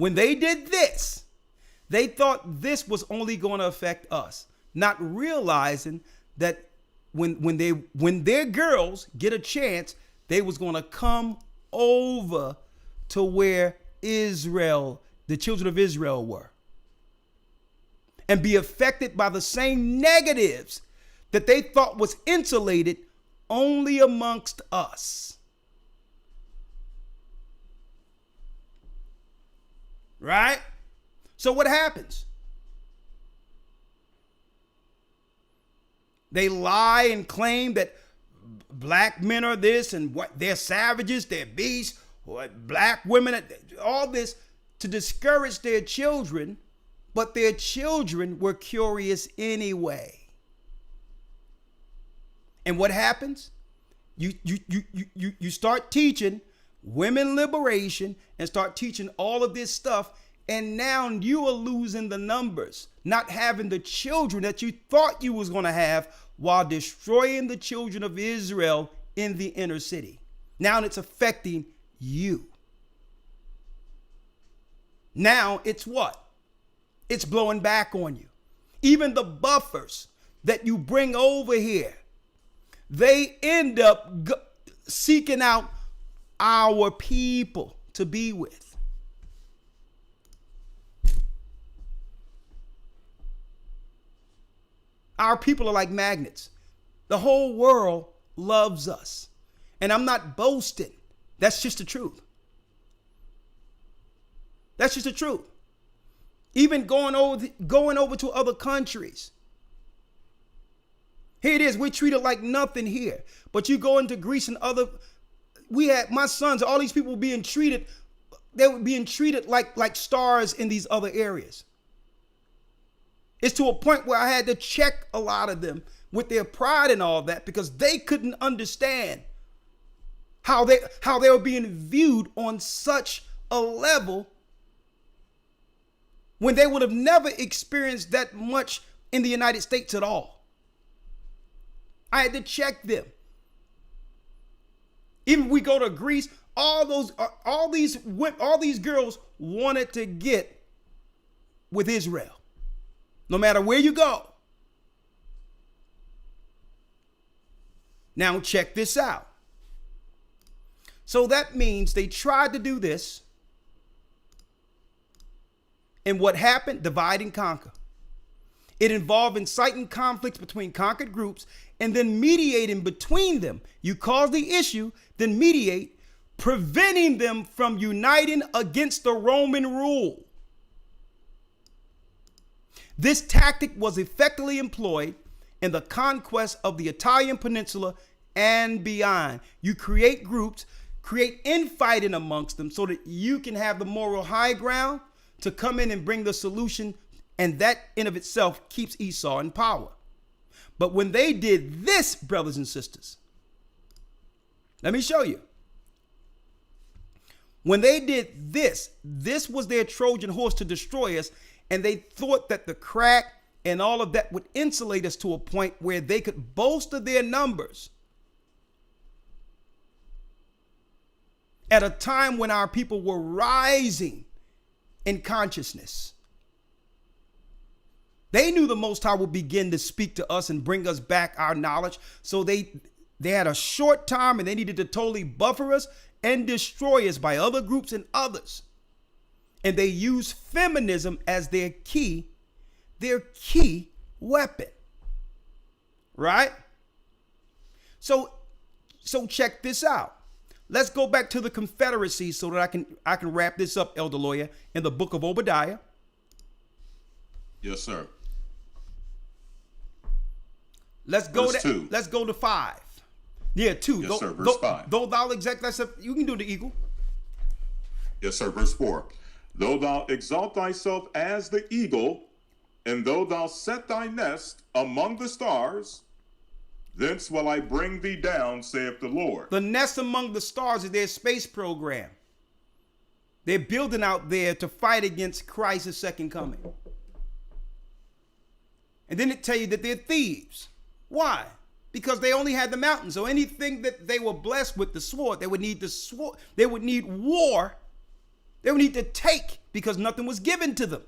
When they did this, they thought this was only going to affect us, not realizing that when their girls get a chance, they was going to come over to where Israel, the children of Israel, were, and be affected by the same negatives that they thought was insulated only amongst us. Right? So what happens? They lie and claim that black men are this and what they're savages, they're beasts, or black women, all this to discourage their children, but their children were curious anyway. And what happens? You start teaching women liberation and start teaching all of this stuff, and now you are losing the numbers, not having the children that you thought you was going to have, while destroying the children of Israel in the inner city. Now it's affecting you. Now it's what? It's blowing back on you. Even the buffers that you bring over here, they end up seeking out our people to be with. Our people are like magnets. The whole world loves us. And I'm not boasting. That's just the truth. That's just the truth. Even going over to other countries. Here it is. We're treated like nothing here. But you go into Greece and my sons, all these people being treated, they were being treated like stars in these other areas. It's to a point where I had to check a lot of them with their pride and all that, because they couldn't understand how they were being viewed on such a level when they would have never experienced that much in the United States at all. I had to check them. Even we go to Greece, all these girls wanted to get with Israel. No matter where you go. Now check this out. So that means they tried to do this. And what happened? Divide and conquer. It involved inciting conflicts between conquered groups and then mediating between them. You cause the issue, then mediate, preventing them from uniting against the Roman rule. This tactic was effectively employed in the conquest of the Italian peninsula and beyond. You create groups, create infighting amongst them so that you can have the moral high ground to come in and bring the solution, and that in of itself keeps Esau in power. But when they did this, brothers and sisters, let me show you. When they did this was their Trojan horse to destroy us. And they thought that the crack and all of that would insulate us to a point where they could boast of their numbers at a time when our people were rising in consciousness. They knew the Most High would begin to speak to us and bring us back our knowledge. So they had a short time and they needed to totally buffer us and destroy us by other groups and others. And they use feminism as their key weapon. Right? So check this out. Let's go back to the Confederacy so that I can wrap this up, Elder Lawya, in the book of Obadiah. Yes, sir. Let's go to 5. Yeah, 2. Yes, sir. Verse 5. Though thou exalt thyself, you can do the eagle. Yes, sir. Verse 4. Though thou exalt thyself as the eagle, and though thou set thy nest among the stars, thence will I bring thee down, saith the Lord. The nest among the stars is their space program. They're building out there to fight against Christ's second coming. And then it tell you that they're thieves. Why? Because they only had the mountains. So anything that they were blessed with, the sword, they would need the sword. They would need war. They would need to take because nothing was given to them.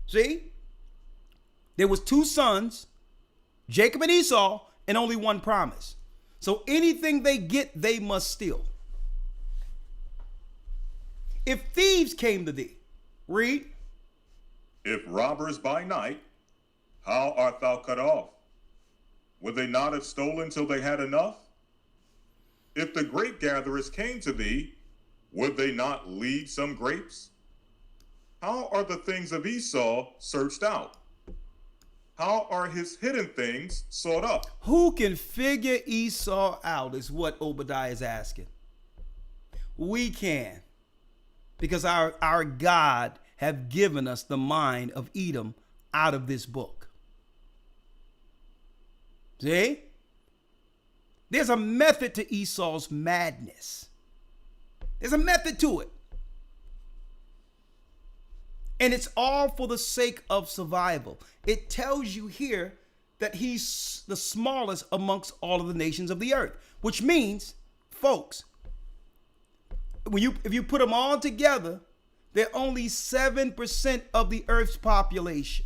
See? There was 2 sons, Jacob and Esau, and only one promise. So anything they get, they must steal. If thieves came to thee, read. If robbers by night, how art thou cut off? Would they not have stolen till they had enough? If the grape gatherers came to thee, would they not leave some grapes? How are the things of Esau searched out? How are his hidden things sought up? Who can figure Esau out is what Obadiah is asking. We can. Because our God have given us the mind of Edom out of this book. See? There's a method to Esau's madness. There's a method to it. And it's all for the sake of survival. It tells you here that he's the smallest amongst all of the nations of the earth, which means, folks, if you put them all together, they're only 7% of the earth's population.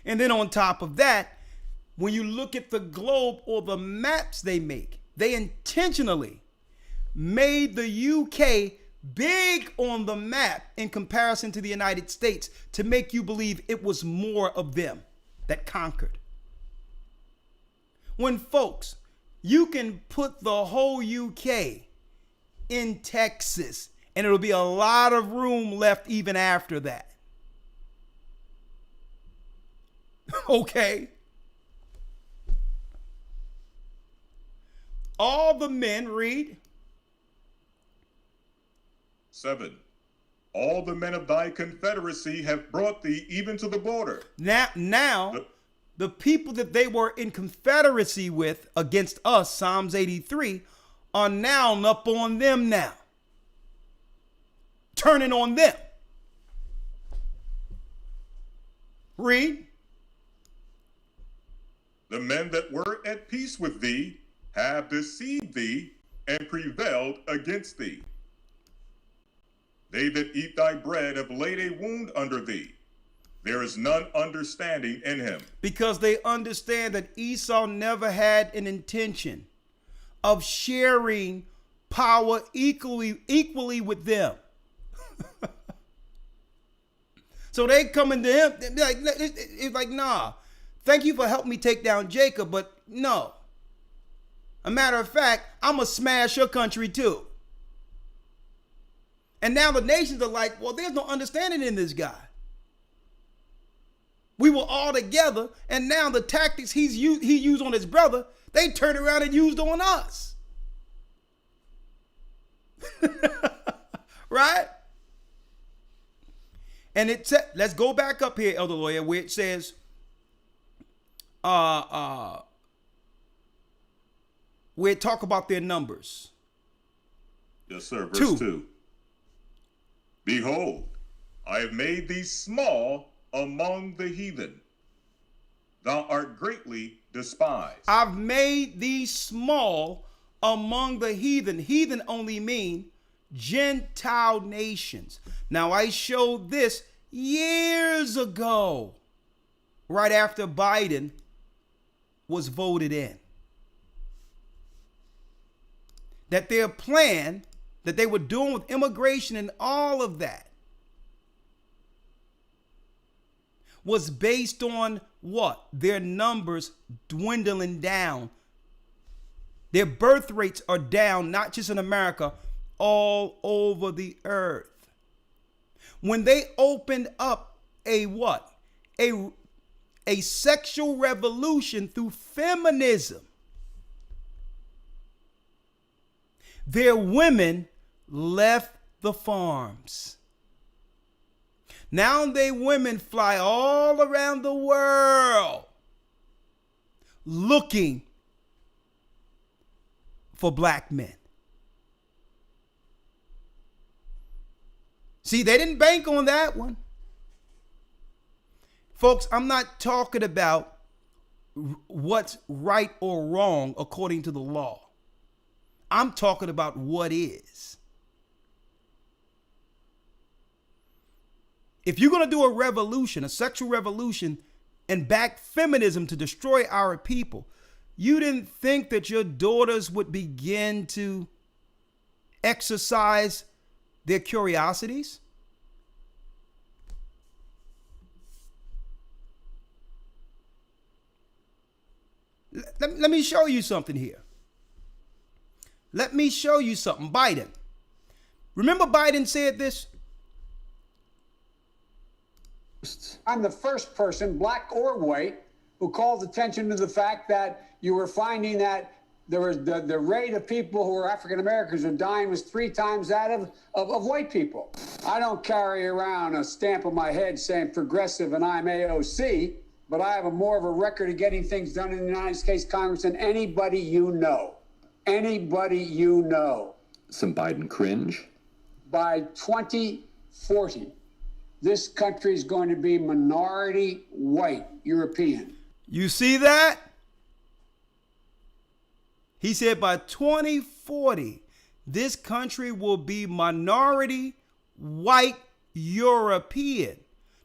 And then on top of that, when you look at the globe or the maps they make, they intentionally made the UK big on the map in comparison to the United States to make you believe it was more of them that conquered. When folks, you can put the whole UK in Texas and it'll be a lot of room left even after that. Okay. All the men, read. 7. All the men of thy confederacy have brought thee even to the border. Now, the people that they were in confederacy with against us, Psalms 83, are now up on them now. Turning on them. Read. The men that were at peace with thee have deceived thee and prevailed against thee. They that eat thy bread have laid a wound under thee. There is none understanding in him. Because they understand that Esau never had an intention of sharing power equally with them. So they coming to him, it's like, nah, thank you for helping me take down Jacob, but no. A matter of fact, I'm going to smash your country too. And now the nations are like, well, there's no understanding in this guy. We were all together, and now the tactics he used on his brother, they turned around and used on us. Right? And it said, let's go back up here, Elder Lawya, where it says, where it talk about their numbers. Yes, sir. Verse 2. Behold, I have made thee small among the heathen. Thou art greatly despised. I've made thee small among the heathen. Heathen only mean Gentile nations. Now, I showed this years ago, right after Biden was voted in, that their plan that they were doing with immigration and all of that was based on what? Their numbers dwindling down. Their birth rates are down, not just in America, all over the earth. When they opened up a what? A sexual revolution through feminism, their women left the farms. Now they women fly all around the world looking for black men. See, they didn't bank on that one. Folks, I'm not talking about what's right or wrong according to the law. I'm talking about what is. If you're going to do a revolution, a sexual revolution, and back feminism to destroy our people, you didn't think that your daughters would begin to exercise their curiosities? Let me show you something here. Let me show you something. Biden. Remember Biden said this? I'm the first person, black or white, who called attention to the fact that you were finding that there was the rate of people who are African Americans who are dying was 3 times that of white people. I don't carry around a stamp on my head saying progressive and I'm AOC, but I have more of a record of getting things done in the United States Congress than anybody you know. Anybody you know. Some Biden cringe. By 2040, this country is going to be minority white European. You see that? He said by 2040, this country will be minority white European.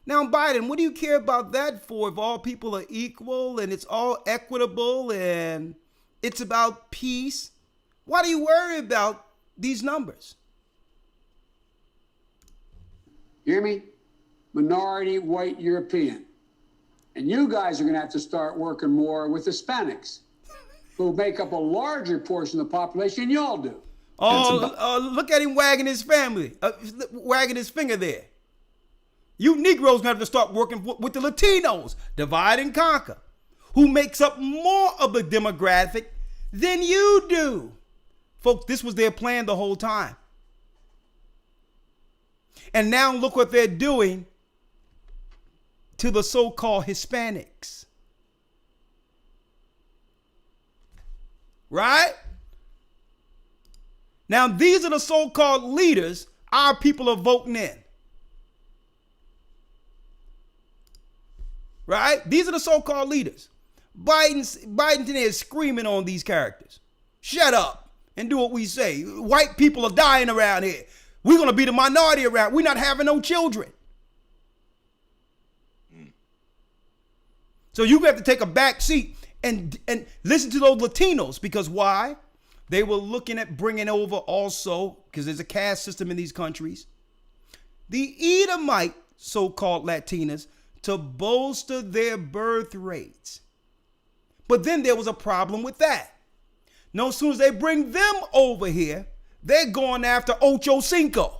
Now, Biden, what do you care about that for if all people are equal and it's all equitable and it's about peace? Why do you worry about these numbers? Hear me? Minority white European. And you guys are going to have to start working more with Hispanics, who make up a larger portion of the population than y'all do. Look at him wagging his wagging his finger there. You Negroes have to start working with the Latinos, divide and conquer, who makes up more of the demographic than you do. Folks, this was their plan the whole time. And now look what they're doing to the so-called Hispanics. Right? Now, these are the so-called leaders our people are voting in. Right? These are the so-called leaders. Biden today is screaming on these characters. Shut up and do what we say. White people are dying around here. We're going to be the minority around. We're not having no children. So you have to take a back seat and listen to those Latinos, because why? They were looking at bringing over also, because there's a caste system in these countries, the Edomite so-called Latinas to bolster their birth rates. But then there was a problem with that. No, as soon as they bring them over here, they're going after Ocho Cinco.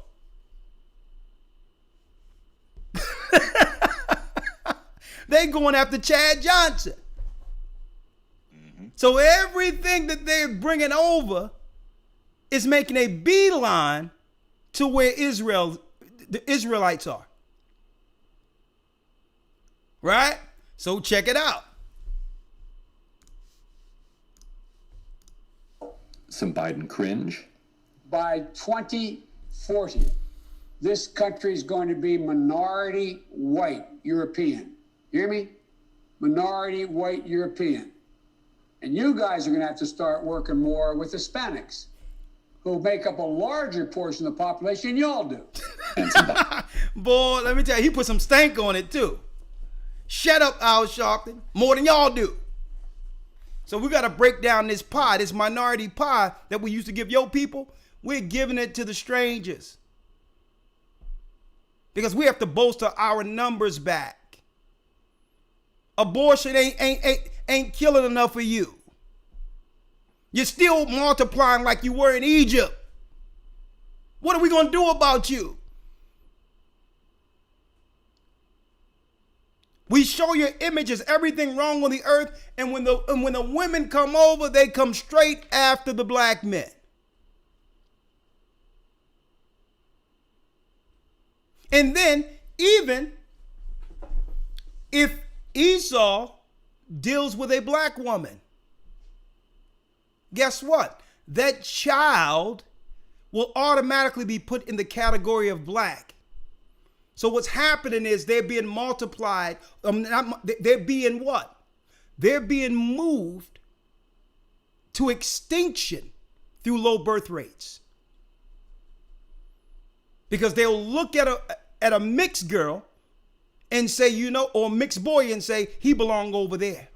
They're going after Chad Johnson. Mm-hmm. So everything that they're bringing over is making a beeline to where the Israelites are. Right? So check it out. Some Biden cringe. By 2040, this country is going to be minority white European. Hear me? Minority white European. And you guys are going to have to start working more with Hispanics, who make up a larger portion of the population than y'all do. Boy, let me tell you, he put some stank on it too. Shut up, Al Sharpton, more than y'all do. So we got to break down this pie, this minority pie that we used to give your people. We're giving it to the strangers because we have to bolster our numbers back. Abortion ain't killing enough for you. You're still multiplying like you were in Egypt. What are we going to do about you? We show your images, everything wrong on the earth, and when the women come over, they come straight after the black men. And then, even if Esau deals with a black woman, guess what? That child will automatically be put in the category of black. So what's happening is they're being multiplied. They're being what? They're being moved to extinction through low birth rates. Because they'll look at a mixed girl and say, you know, or mixed boy and say he belong over there.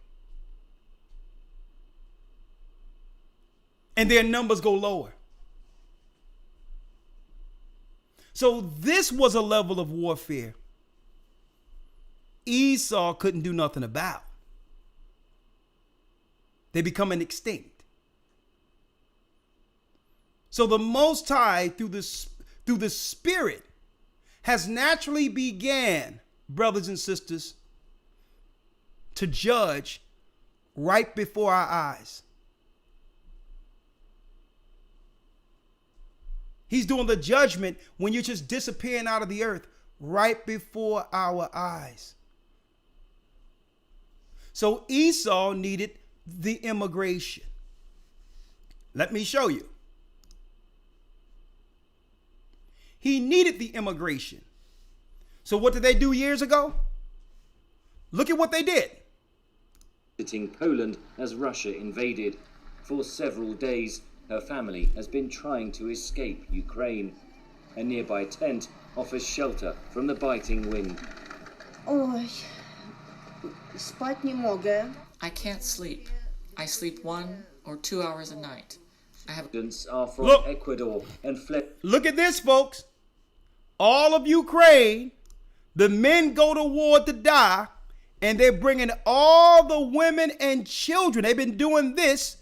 And their numbers go lower. So this was a level of warfare Esau couldn't do nothing about. They becoming extinct. So the Most High, through the Spirit, has naturally began, brothers and sisters, to judge right before our eyes. He's doing the judgment when you're just disappearing out of the earth right before our eyes. So Esau needed the immigration. Let me show you. He needed the immigration. So what did they do years ago? Look at what they did. Visiting Poland as Russia invaded. For several days, her family has been trying to escape Ukraine. A nearby tent offers shelter from the biting wind. Ой, спать не могу. I can't sleep. I sleep 1 or 2 hours a night. I have Students are from Look. Ecuador and fled. Look at this, folks. All of Ukraine, the men go to war to die, and they're bringing all the women and children. They've been doing this.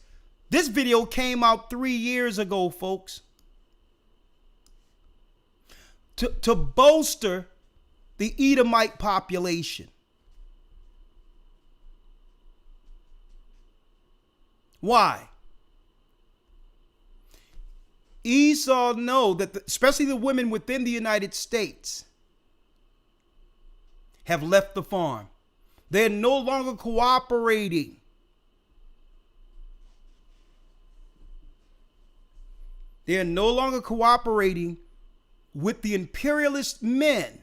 This video came out 3 years ago, folks. To bolster the Edomite population. Why? Esau know that especially the women within the United States have left the farm. They're no longer cooperating. They're no longer cooperating with the imperialist men.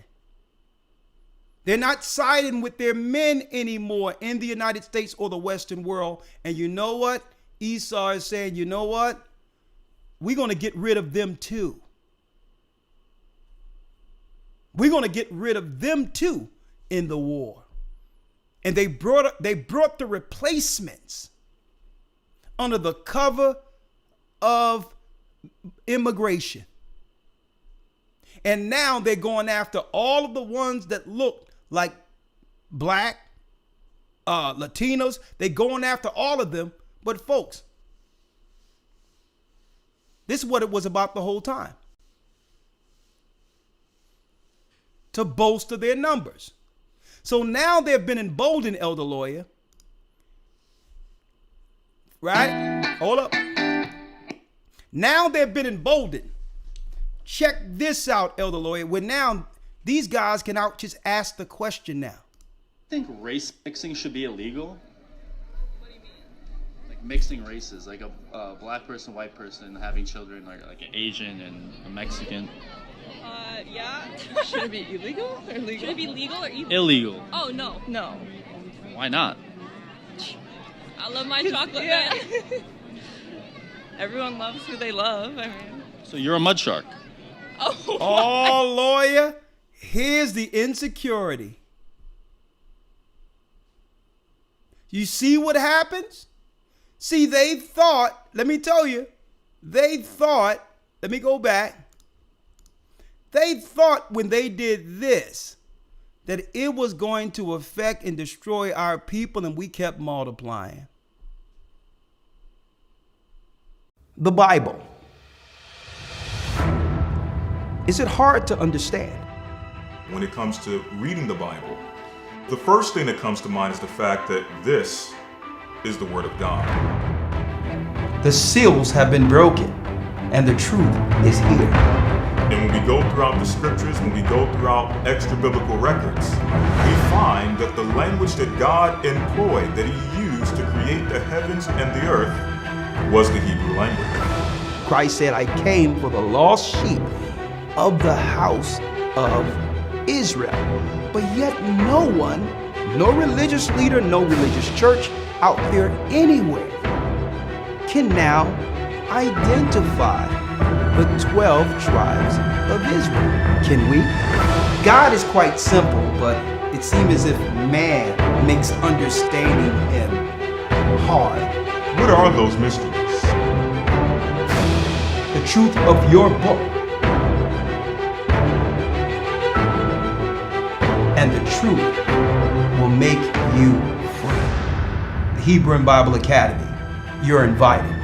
They're not siding with their men anymore in the United States or the Western world. And you know what? Esau is saying, you know what? We're going to get rid of them too. We're going to get rid of them too in the war. And they brought the replacements under the cover of immigration. And now they're going after all of the ones that look like black, Latinos. They're going after all of them. But folks, this is what it was about the whole time. To bolster their numbers. So now they've been emboldened, Elder Lawya. Right? Hold up. Now they've been emboldened. Check this out, Elder Lawya. Where now these guys can out just ask the question now. I think race mixing should be illegal. What do you mean? Like mixing races, like a black person, white person having children, like an Asian and a Mexican. Yeah. Should it be illegal or legal? Should it be legal or illegal? Illegal. Oh, no. No. Why not? I love my chocolate, Yeah. man. Everyone loves who they love. I mean. So you're a mud shark. Oh, Oh, Lawya, here's the insecurity. You see what happens? See, they thought, let me tell you, let me go back. They thought when they did this, that it was going to affect and destroy our people, and we kept multiplying. The Bible. Is it hard to understand? When it comes to reading the Bible, the first thing that comes to mind is the fact that this is the Word of God. The seals have been broken, and the truth is here. And when we go throughout the scriptures, when we go throughout extra biblical records, we find that the language that God employed, that He used to create the heavens and the earth, was the Hebrew language. Christ said, I came for the lost sheep of the house of Israel. But yet no one, no religious leader, no religious church out there anywhere can now identify the 12 tribes of Israel. Can we? God is quite simple, but it seems as if man makes understanding him hard. What are those mysteries? The truth of your book and the truth will make you free. The Hebrew and Bible Academy, you're invited.